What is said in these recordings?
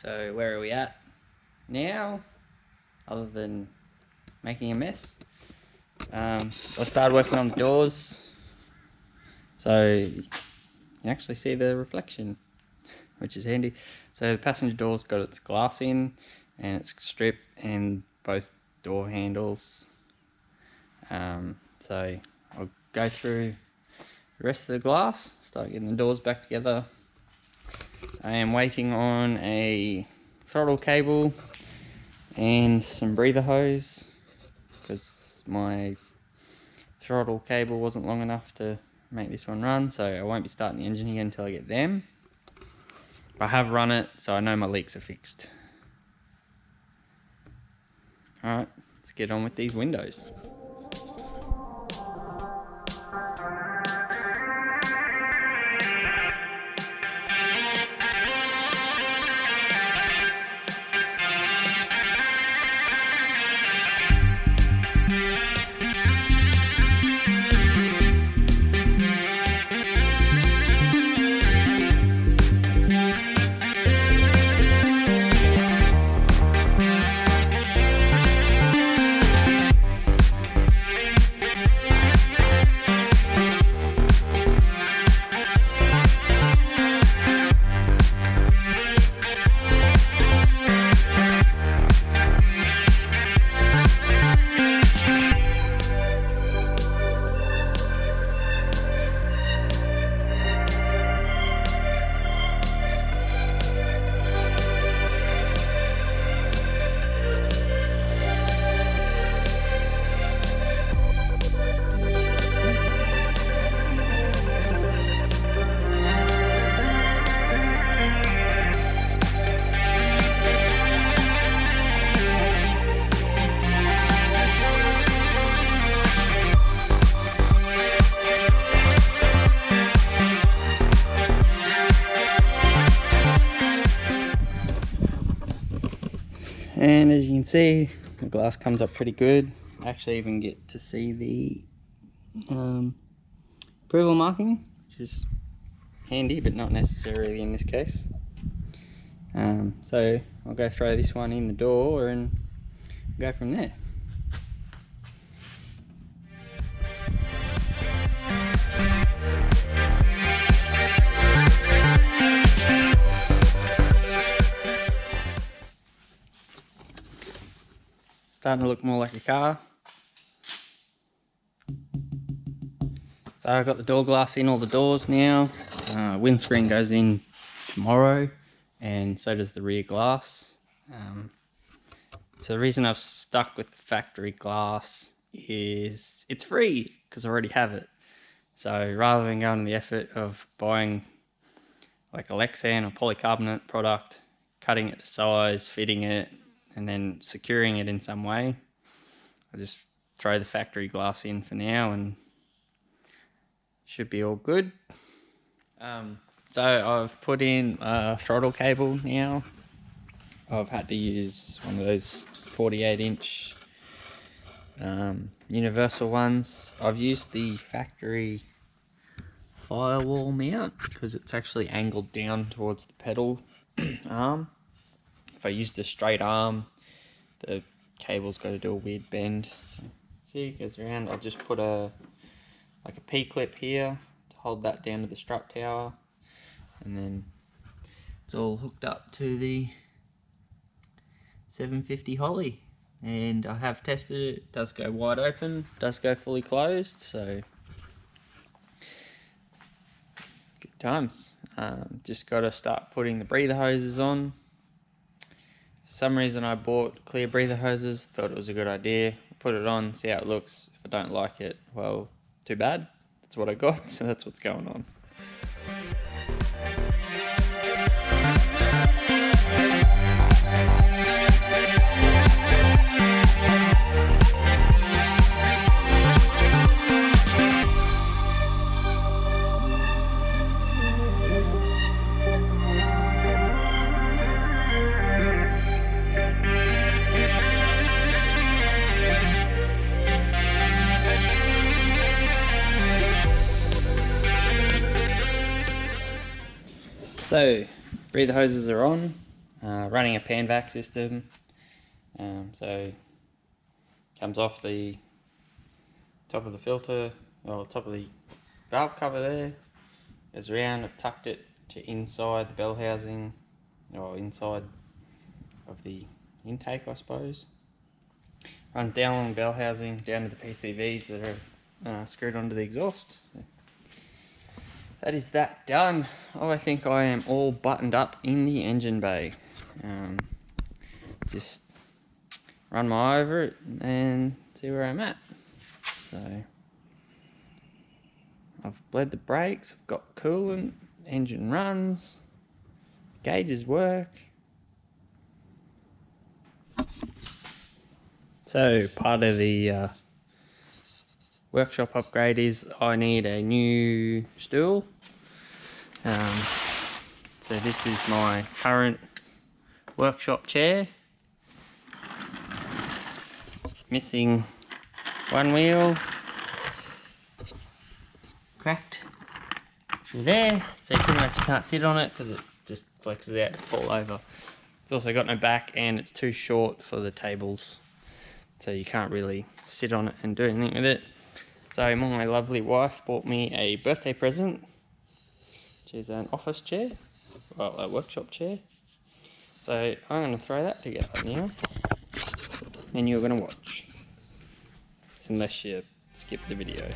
So where are we at now, other than making a mess? I started working on the doors, so you can actually see the reflection, which is handy. So the passenger door's got its glass in and it's stripped, and both door handles. So I'll go through the rest of the glass, start getting the doors back together. I am waiting on a throttle cable and some breather hose because my throttle cable wasn't long enough to make this one run, so I won't be starting the engine again until I get them. I have run it, so I know my leaks are fixed. Alright, let's get on with these windows. And as you can see, the glass comes up pretty good. I actually even get to see the approval marking, which is handy, but not necessarily in this case. So I'll go throw this one in the door and go from there. Starting to look more like a car. So I've got the door glass in all the doors now. Windscreen goes in tomorrow, and so does the rear glass. So the reason I've stuck with the factory glass is it's free because I already have it. So rather than going to the effort of buying like a Lexan or polycarbonate product, cutting it to size, fitting it, and then securing it in some way, I just throw the factory glass in for now and should be all good. So I've put in a throttle cable now. I've had to use one of those 48-inch universal ones. I've used the factory firewall mount because it's actually angled down towards the pedal arm. If I use the straight arm, the cable's got to do a weird bend. So, see, it goes around. I'll just put a P-clip here to hold that down to the strut tower, and then it's all hooked up to the 750 Holly. And I have tested it. It does go wide open, does go fully closed, so good times. Just got to start putting the breather hoses on. For some reason I bought clear breather hoses, thought it was a good idea. Put it on, see how it looks. If I don't like it, well, too bad. That's what I got, so that's what's going on. So, breather hoses are on. running a pan vac system. So comes off the top of the filter, or top of the valve cover there, goes around. I've tucked it to inside the bell housing, or inside of the intake, I suppose. Runs down along the bell housing, down to the PCVs that are screwed onto the exhaust. So that is that done. I think I am all buttoned up in the engine bay. Just run my eye over it and see where I'm at. So I've bled the brakes, I've got coolant, engine runs, gauges work. So part of the workshop upgrade is I need a new stool. So this is my current workshop chair. Missing one wheel, cracked through there, so you pretty much can't sit on it because it just flexes out and fall over. It's also got no back and it's too short for the tables, so you can't really sit on it and do anything with it. So my lovely wife bought me a birthday present, which is an office chair, well, a workshop chair. So I'm going to throw that together now, and you're going to watch, unless you skip the video.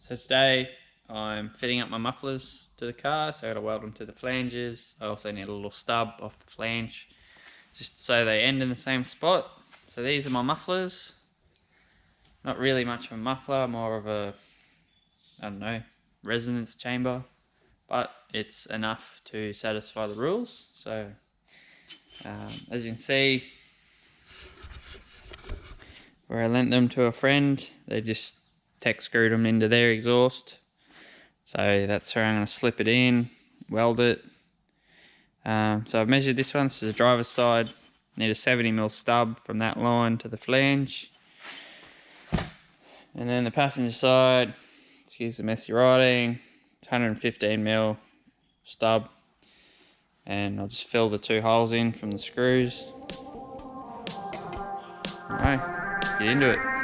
So today I'm fitting up my mufflers to the car, so I got to weld them to the flanges. I also need a little stub off the flange, just so they end in the same spot. So these are my mufflers. Not really much of a muffler, more of a, I don't know, resonance chamber, but it's enough to satisfy the rules. So as you can see, where I lent them to a friend, they just tech screwed them into their exhaust. So that's where I'm going to slip it in, weld it. So I've measured this one. This is the driver's side. Need a 70mm stub from that line to the flange. And then the passenger side, excuse the messy writing, it's 115mm stub. And I'll just fill the 2 holes in from the screws. Alright, get into it.